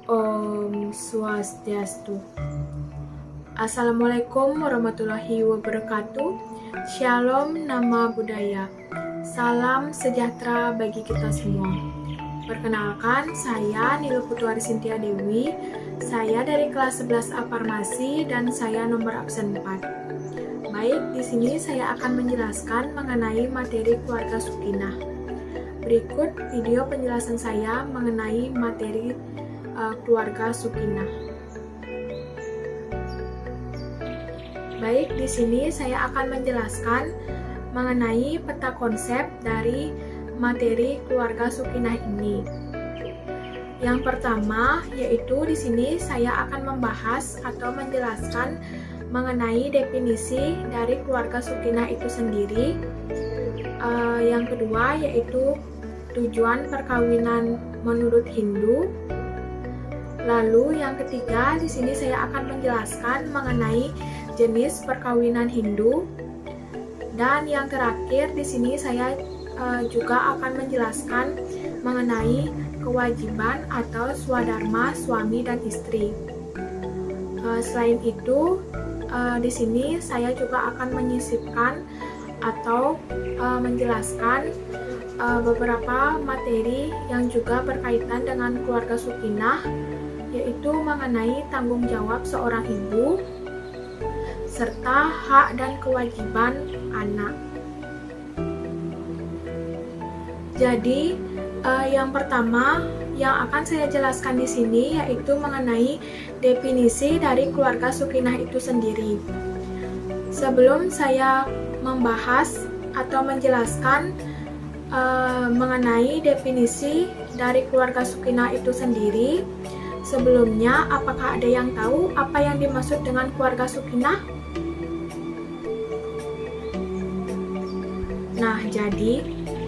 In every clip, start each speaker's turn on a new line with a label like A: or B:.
A: Om Swastiastu. Assalamualaikum warahmatullahi wabarakatuh. Shalom nama budaya. Salam sejahtera bagi kita semua. Perkenalkan, saya Nilu Putuari Sintia Dewi. Saya dari kelas 11A Farmasi dan saya nomor absen 4. Baik, di sini saya akan menjelaskan mengenai materi keluarga Sukinah. Berikut video penjelasan saya mengenai materi keluarga Sukinah. Baik, di sini saya akan menjelaskan mengenai peta konsep dari materi keluarga Sukinah ini. Yang pertama yaitu di sini saya akan membahas atau menjelaskan mengenai definisi dari keluarga Sukinah itu sendiri. Yang kedua yaitu tujuan perkawinan menurut Hindu. Lalu yang ketiga, di sini saya akan menjelaskan mengenai jenis perkawinan Hindu. Dan yang terakhir, di sini saya juga akan menjelaskan mengenai kewajiban atau swadharma suami dan istri. Selain itu, di sini saya juga akan menyisipkan atau menjelaskan beberapa materi yang juga berkaitan dengan keluarga Sukinah, yaitu mengenai tanggung jawab seorang ibu, serta hak dan kewajiban anak. Jadi, yang pertama yang akan saya jelaskan di sini yaitu mengenai definisi dari keluarga Sukinah itu sendiri. Sebelum saya membahas atau menjelaskan mengenai definisi dari keluarga Sukinah itu sendiri, sebelumnya, apakah ada yang tahu apa yang dimaksud dengan keluarga Sukinah? Nah, jadi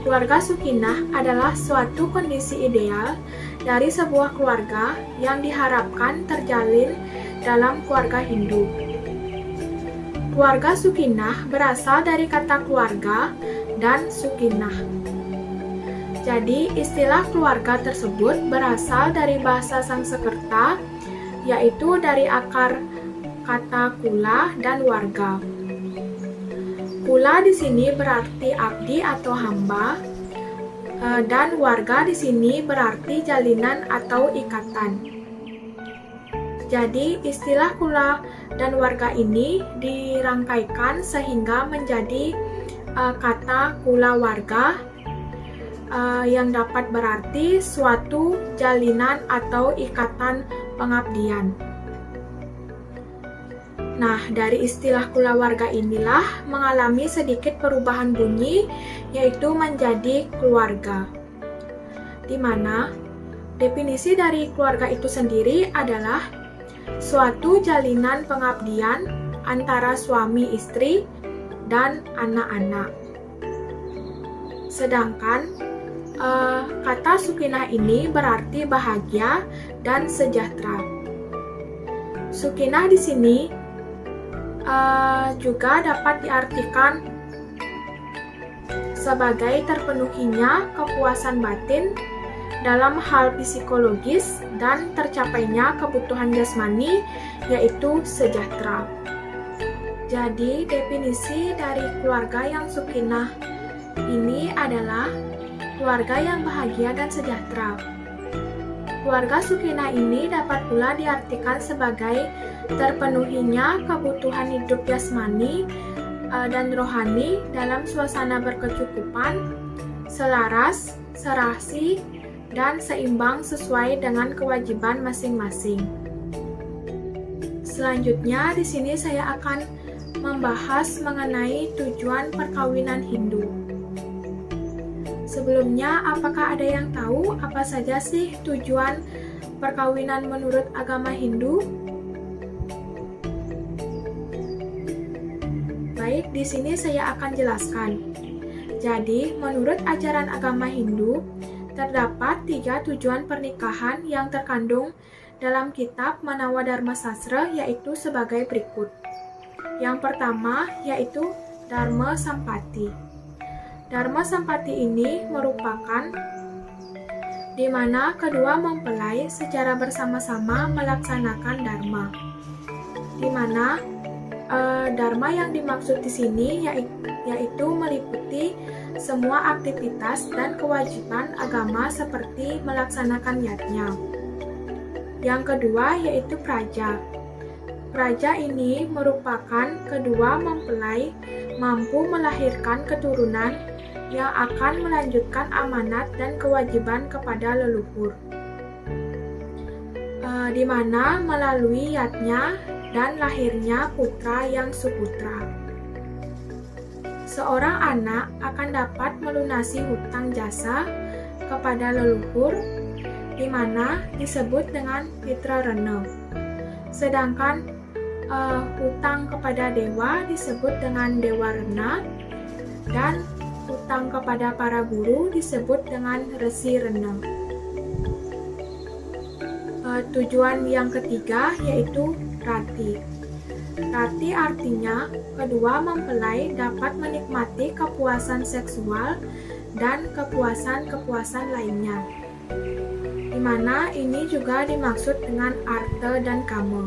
A: keluarga Sukinah adalah suatu kondisi ideal dari sebuah keluarga yang diharapkan terjalin dalam keluarga Hindu. Keluarga Sukinah berasal dari kata keluarga dan Sukinah. Jadi, istilah keluarga tersebut berasal dari bahasa Sanskerta, yaitu dari akar kata kula dan warga. Kula di sini berarti abdi atau hamba, dan warga di sini berarti jalinan atau ikatan. Jadi, istilah kula dan warga ini dirangkaikan sehingga menjadi kata kula warga, yang dapat berarti suatu jalinan atau ikatan pengabdian. Nah, dari istilah kulawarga inilah mengalami sedikit perubahan bunyi, yaitu menjadi keluarga. Di mana definisi dari keluarga itu sendiri adalah suatu jalinan pengabdian antara suami istri dan anak-anak. Sedangkan kata Sukinah ini berarti bahagia dan sejahtera. Sukinah di sini juga dapat diartikan sebagai terpenuhinya kepuasan batin dalam hal psikologis dan tercapainya kebutuhan jasmani, yaitu sejahtera. Jadi, definisi dari keluarga yang Sukinah ini adalah keluarga yang bahagia dan sejahtera. Keluarga Sukinah ini dapat pula diartikan sebagai terpenuhinya kebutuhan hidup jasmani dan rohani dalam suasana berkecukupan, selaras, serasi, dan seimbang sesuai dengan kewajiban masing-masing. Selanjutnya, di sini saya akan membahas mengenai tujuan perkawinan Hindu. Sebelumnya, apakah ada yang tahu apa saja sih tujuan perkawinan menurut agama Hindu? Baik, di sini saya akan jelaskan. Jadi, menurut ajaran agama Hindu, terdapat 3 tujuan pernikahan yang terkandung dalam kitab Manawadharma Sastra, yaitu sebagai berikut. Yang pertama yaitu Dharma Sampati. Dharma Sampati ini merupakan di mana kedua mempelai secara bersama-sama melaksanakan dharma. Di mana dharma yang dimaksud di sini yaitu meliputi semua aktivitas dan kewajiban agama seperti melaksanakan yajna. Yang kedua yaitu praja. Praja ini merupakan kedua mempelai mampu melahirkan keturunan yang akan melanjutkan amanat dan kewajiban kepada leluhur, di mana melalui yajna dan lahirnya putra yang suputra. Seorang anak akan dapat melunasi hutang jasa kepada leluhur, di mana disebut dengan pitra rena. Sedangkan hutang kepada dewa disebut dengan dewa rena, dan hutang kepada para guru disebut dengan resi rena. Tujuan yang ketiga yaitu rati. Rati artinya kedua mempelai dapat menikmati kepuasan seksual dan kepuasan-kepuasan lainnya, di mana ini juga dimaksud dengan arta dan kama.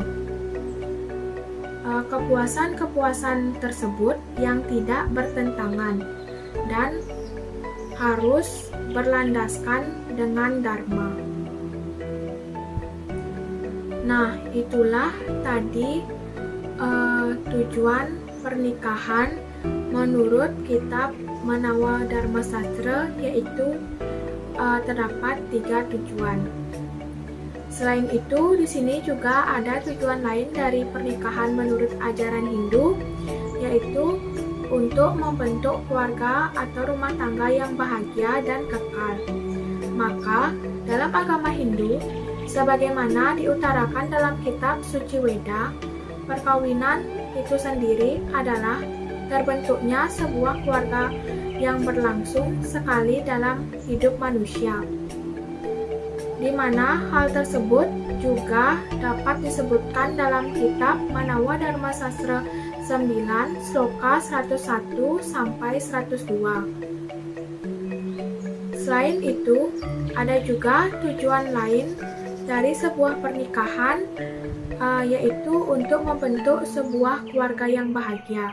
A: Kepuasan-kepuasan tersebut yang tidak bertentangan dan harus berlandaskan dengan dharma. Nah, itulah tadi tujuan pernikahan menurut kitab Manawa Dharma Sastra, yaitu terdapat 3 tujuan. Selain itu, di sini juga ada tujuan lain dari pernikahan menurut ajaran Hindu, yaitu untuk membentuk keluarga atau rumah tangga yang bahagia dan kekal. Maka, dalam agama Hindu, sebagaimana diutarakan dalam kitab Suci Weda, perkawinan itu sendiri adalah terbentuknya sebuah keluarga yang berlangsung sekali dalam hidup manusia, di mana hal tersebut juga dapat disebutkan dalam kitab Manawa Dharma Sastra 9, sloka 101 sampai 102. Selain itu, ada juga tujuan lain dari sebuah pernikahan, yaitu untuk membentuk sebuah keluarga yang bahagia.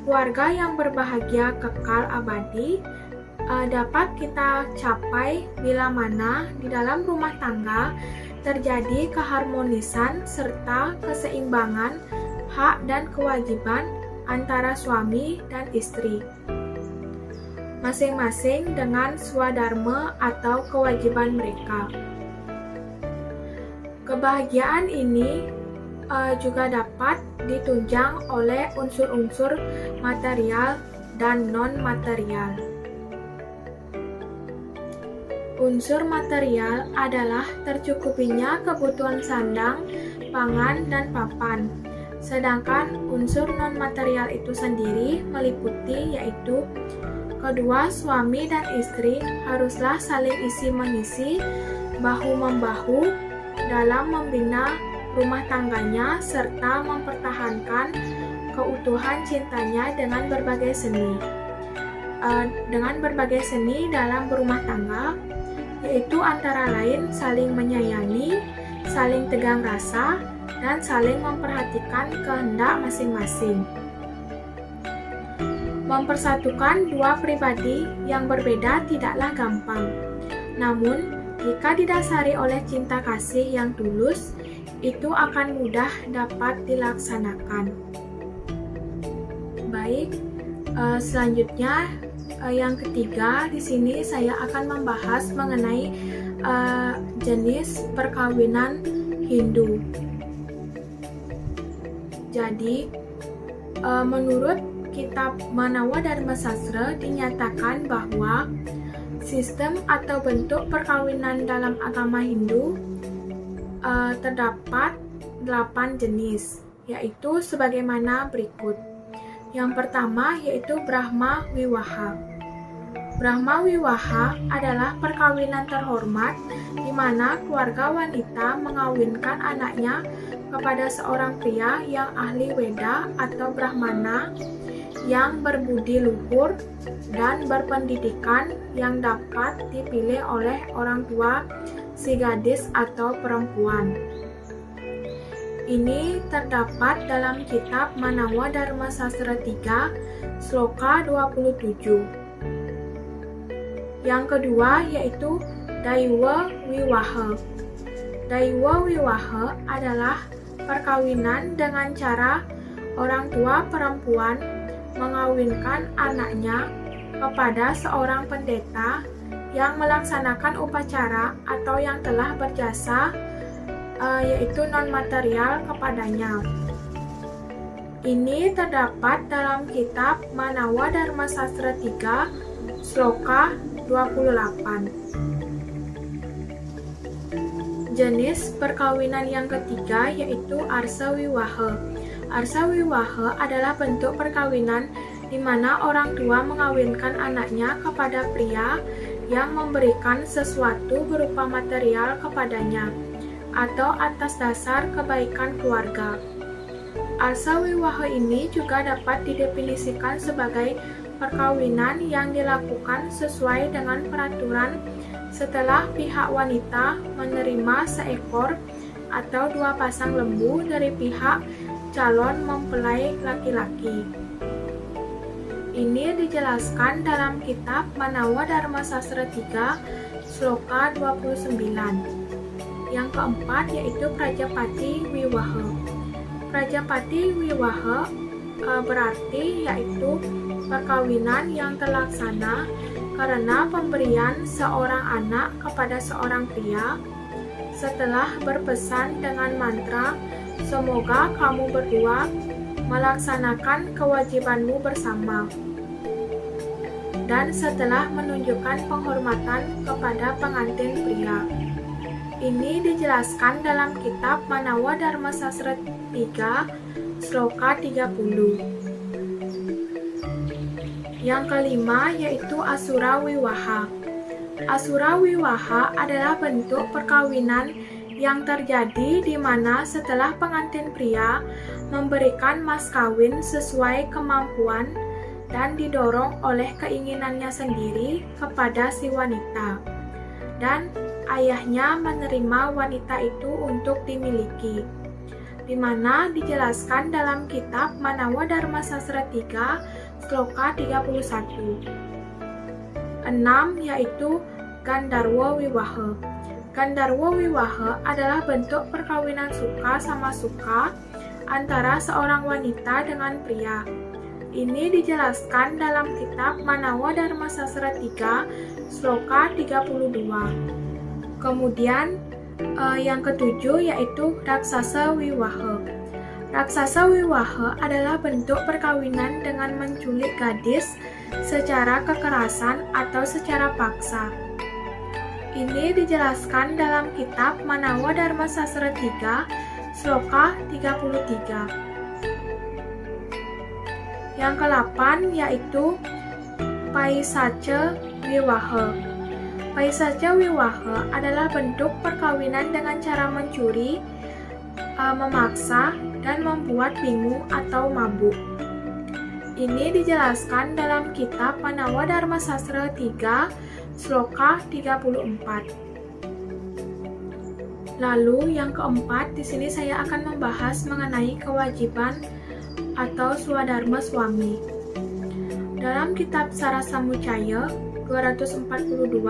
A: Keluarga yang berbahagia kekal abadi dapat kita capai bila mana di dalam rumah tangga terjadi keharmonisan serta keseimbangan hak dan kewajiban antara suami dan istri, masing-masing dengan swadharma atau kewajiban mereka. Kebahagiaan ini juga dapat ditunjang oleh unsur-unsur material dan non-material. Unsur material adalah tercukupinya kebutuhan sandang, pangan, dan papan. Sedangkan unsur non-material itu sendiri meliputi yaitu kedua suami dan istri haruslah saling isi-mengisi, bahu-membahu dalam membina rumah tangganya serta mempertahankan keutuhan cintanya dengan berbagai seni. Dengan berbagai seni dalam berumah tangga, yaitu antara lain saling menyayangi, saling tegang rasa, dan saling memperhatikan kehendak masing-masing. Mempersatukan dua pribadi yang berbeda tidaklah gampang. Namun, jika didasari oleh cinta kasih yang tulus, itu akan mudah dapat dilaksanakan. Baik, selanjutnya yang ketiga, di sini saya akan membahas mengenai jenis perkawinan Hindu. Jadi, menurut kitab Manawa Dharma Sastra dinyatakan bahwa sistem atau bentuk perkawinan dalam agama Hindu terdapat 8 jenis, yaitu sebagaimana berikut. Yang pertama yaitu Brahma Wiwaha. Brahma Wiwaha adalah perkawinan terhormat di mana keluarga wanita mengawinkan anaknya kepada seorang pria yang ahli Weda atau Brahmana yang berbudi luhur dan berpendidikan yang dapat dipilih oleh orang tua si gadis atau perempuan. Ini terdapat dalam kitab Manawa Dharma Sastra 3, Sloka 27. Yang kedua yaitu Daiwa Wiwaha. Daiwa Wiwaha adalah perkawinan dengan cara orang tua perempuan mengawinkan anaknya kepada seorang pendeta yang melaksanakan upacara atau yang telah berjasa yaitu non-material kepadanya. Ini terdapat dalam kitab Manawa Dharma Sastra 3, Sloka 28. Jenis perkawinan yang ketiga yaitu Arsa Wiwaha. Arsa Wiwaha adalah bentuk perkawinan di mana orang tua mengawinkan anaknya kepada pria yang memberikan sesuatu berupa material kepadanya atau atas dasar kebaikan keluarga. Arsa Wiwaha ini juga dapat didefinisikan sebagai perkawinan yang dilakukan sesuai dengan peraturan setelah pihak wanita menerima seekor atau 2 pasang lembu dari pihak calon mempelai laki-laki. Ini dijelaskan dalam kitab Manawa Dharma Sastra 3, Sloka 29. Yang keempat yaitu Prajapati Wiwaha. Prajapati Wiwaha berarti yaitu perkawinan yang terlaksana karena pemberian seorang anak kepada seorang pria setelah berpesan dengan mantra "Semoga kamu berdua melaksanakan kewajibanmu bersama" dan setelah menunjukkan penghormatan kepada pengantin pria. Ini dijelaskan dalam kitab Manawa Dharma Sastra 3, Sloka 30. Yang kelima yaitu Asura Wiwaha. Asura Wiwaha adalah bentuk perkawinan yang terjadi di mana setelah pengantin pria memberikan mas kawin sesuai kemampuan dan didorong oleh keinginannya sendiri kepada si wanita, dan ayahnya menerima wanita itu untuk dimiliki, di mana dijelaskan dalam kitab Manawa Dharma Sastra 3, Sloka 31. 6 yaitu Gandarwa Wiwaha. Gandarwa Wiwaha adalah bentuk perkawinan suka sama suka antara seorang wanita dengan pria. Ini dijelaskan dalam kitab Manawa Dharma Sastra 3, Sloka 32. Kemudian yang ketujuh yaitu Raksasa Wiwaha. Raksasa Wiwaha adalah bentuk perkawinan dengan menculik gadis secara kekerasan atau secara paksa. Ini dijelaskan dalam kitab Manawa Dharma Sastra 3, Sloka 33. Yang ke-8 yaitu Paisaca Wiwaha. Paisaca Wiwaha adalah bentuk perkawinan dengan cara mencuri, memaksa, dan membuat bingung atau mabuk. Ini dijelaskan dalam kitab Manawa Dharma Sastra 3, Sloka 34. Lalu yang keempat, di sini saya akan membahas mengenai kewajiban atau swadharma suami. Dalam kitab Sarasamucaya 242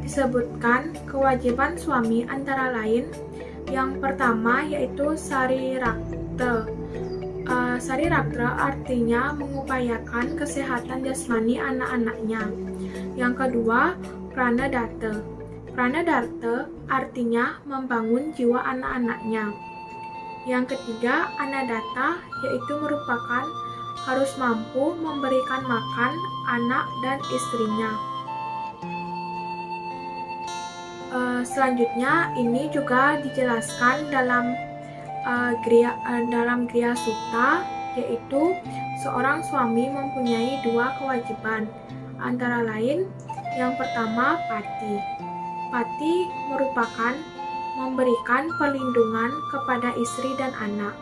A: disebutkan kewajiban suami antara lain yang pertama yaitu Sarirakta. Sarirakta artinya mengupayakan kesehatan jasmani anak-anaknya. Yang kedua, Pranadatta. Pranadatta artinya membangun jiwa anak-anaknya. Yang ketiga, Anadatta, yaitu merupakan harus mampu memberikan makan anak dan istrinya. Selanjutnya, ini juga dijelaskan dalam Griya Sutta, yaitu seorang suami mempunyai 2 kewajiban, antara lain yang pertama pati. Pati merupakan memberikan perlindungan kepada istri dan anak.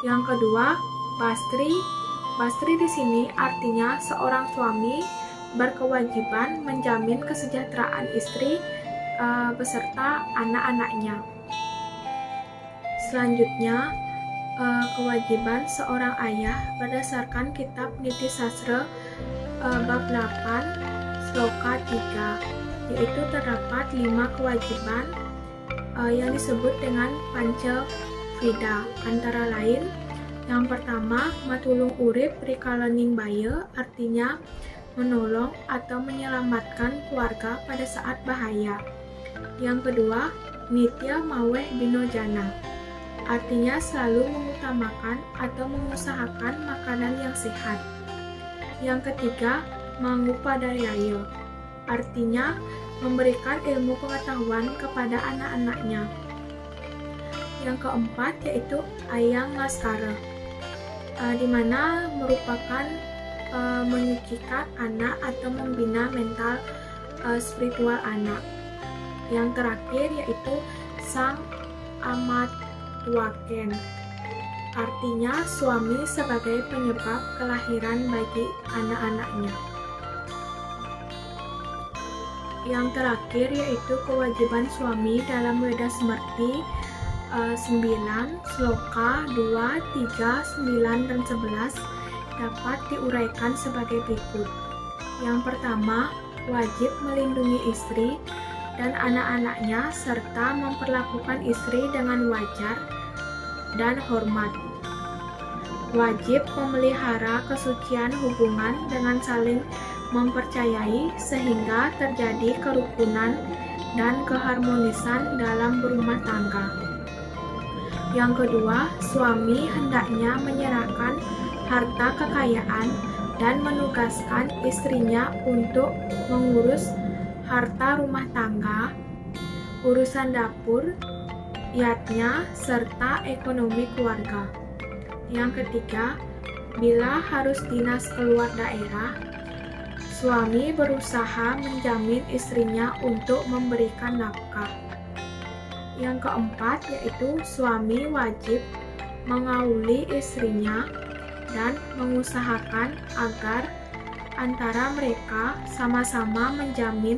A: Yang kedua, pastri Bastri di sini artinya seorang suami berkewajiban menjamin kesejahteraan istri beserta anak-anaknya. Selanjutnya, kewajiban seorang ayah berdasarkan kitab Niti Sastra bab 8 sloka 3, yaitu terdapat 5 kewajiban yang disebut dengan Panca Vida, antara lain yang pertama, matulung urip rikalaning baya, artinya menolong atau menyelamatkan keluarga pada saat bahaya. Yang kedua, nitya maweh binojana, artinya selalu mengutamakan atau mengusahakan makanan yang sehat. Yang ketiga, mangupadayaya, artinya memberikan ilmu pengetahuan kepada anak-anaknya. Yang keempat yaitu ayang laskara, di mana merupakan menyucikan anak atau membina mental spiritual anak. Yang terakhir yaitu sang amat tuaken, artinya suami sebagai penyebab kelahiran bagi anak-anaknya. Yang terakhir yaitu kewajiban suami dalam Weda Semerti 9, sloka 2, 3, 9, dan 11 dapat diuraikan sebagai berikut. Yang pertama, wajib melindungi istri dan anak-anaknya serta memperlakukan istri dengan wajar dan hormat. Wajib memelihara kesucian hubungan dengan saling mempercayai sehingga terjadi kerukunan dan keharmonisan dalam berumah tangga. Yang kedua, suami hendaknya menyerahkan harta kekayaan dan menugaskan istrinya untuk mengurus harta rumah tangga, urusan dapur, yatnya, serta ekonomi keluarga. Yang ketiga, bila harus dinas keluar daerah, suami berusaha menjamin istrinya untuk memberikan nafkah. Yang keempat yaitu suami wajib mengauli istrinya dan mengusahakan agar antara mereka sama-sama menjamin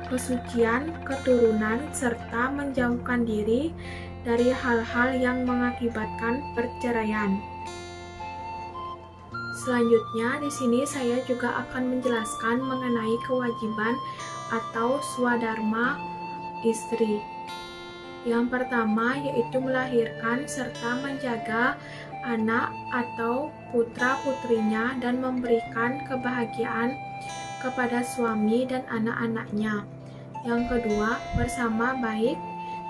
A: kesucian keturunan serta menjauhkan diri dari hal-hal yang mengakibatkan perceraian. Selanjutnya di sini saya juga akan menjelaskan mengenai kewajiban atau swadharma istri. Yang pertama yaitu melahirkan serta menjaga anak atau putra-putrinya dan memberikan kebahagiaan kepada suami dan anak-anaknya. Yang kedua, bersama baik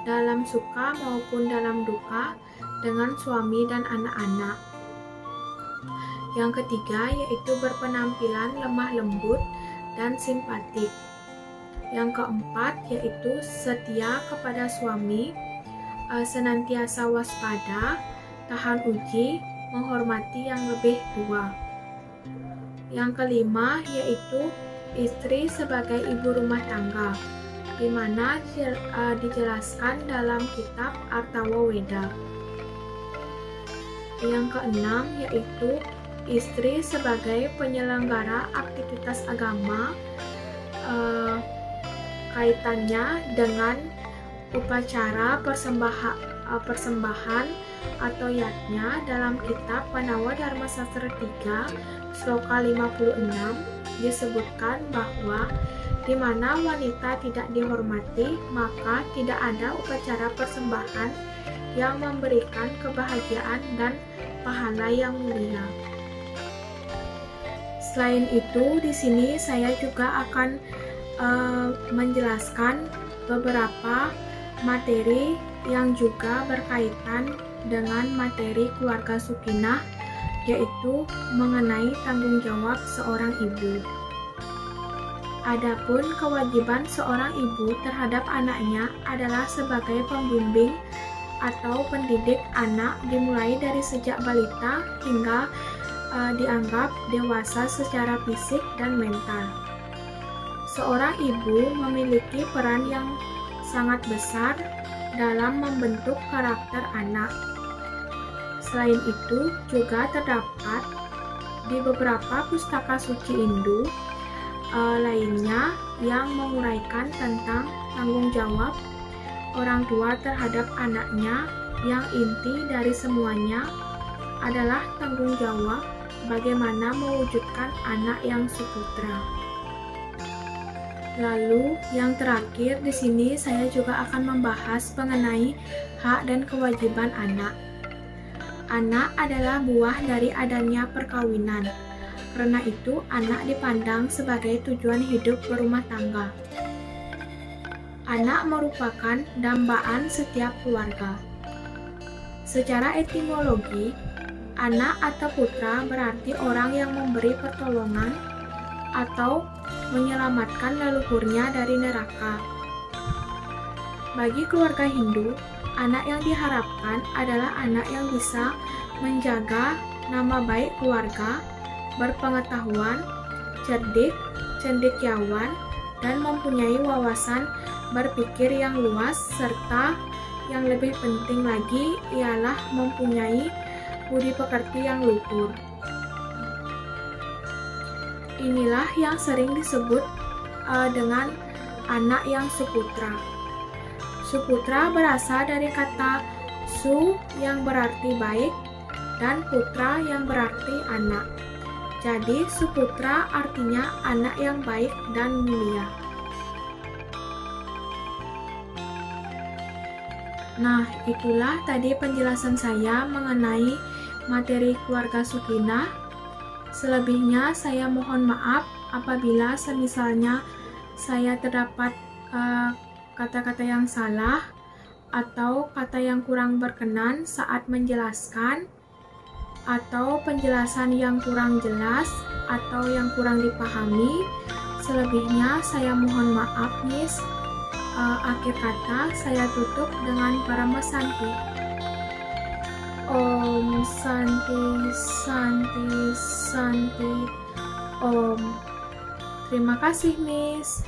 A: dalam suka maupun dalam duka dengan suami dan anak-anak. Yang ketiga yaitu berpenampilan lemah lembut dan simpatik. Yang keempat yaitu setia kepada suami, senantiasa waspada, tahan uji, menghormati yang lebih tua. Yang kelima yaitu istri sebagai ibu rumah tangga, di mana dijelaskan dalam kitab Artawa Weda. Yang keenam yaitu istri sebagai penyelenggara aktivitas agama, kaitannya dengan upacara persembahan atau yatnya dalam kitab Panawa Dharma Sastra 3 sloka 56 disebutkan bahwa di mana wanita tidak dihormati maka tidak ada upacara persembahan yang memberikan kebahagiaan dan pahala yang mulia. Selain itu, di sini saya juga akan menjelaskan beberapa materi yang juga berkaitan dengan materi keluarga Sukinah, yaitu mengenai tanggung jawab seorang ibu. Adapun kewajiban seorang ibu terhadap anaknya adalah sebagai pembimbing atau pendidik anak dimulai dari sejak balita hingga dianggap dewasa secara fisik dan mental. Seorang ibu memiliki peran yang sangat besar dalam membentuk karakter anak. Selain itu, juga terdapat di beberapa pustaka suci Hindu lainnya yang menguraikan tentang tanggung jawab orang tua terhadap anaknya, yang inti dari semuanya adalah tanggung jawab bagaimana mewujudkan anak yang suputra. Lalu yang terakhir di sini saya juga akan membahas mengenai hak dan kewajiban anak. Anak adalah buah dari adanya perkawinan. Karena itu, anak dipandang sebagai tujuan hidup berumah tangga. Anak merupakan dambaan setiap keluarga. Secara etimologi, anak atau putra berarti orang yang memberi pertolongan atau menyelamatkan leluhurnya dari neraka. Bagi keluarga Hindu, anak yang diharapkan adalah anak yang bisa menjaga nama baik keluarga, berpengetahuan, cerdik, cendekiawan, dan mempunyai wawasan berpikir yang luas, serta yang lebih penting lagi ialah mempunyai budi pekerti yang luhur. Inilah yang sering disebut dengan anak yang suputra. Suputra berasal dari kata su yang berarti baik dan putra yang berarti anak. Jadi suputra artinya anak yang baik dan mulia. Nah, itulah tadi penjelasan saya mengenai materi keluarga Sukinah. Selebihnya saya mohon maaf apabila semisalnya saya terdapat kata-kata yang salah atau kata yang kurang berkenan saat menjelaskan, atau penjelasan yang kurang jelas atau yang kurang dipahami. Selebihnya saya mohon maaf, Miss. Akhir kata saya tutup dengan Parama Santi. Om Santi Santi Santi Om. Terima kasih, Miss.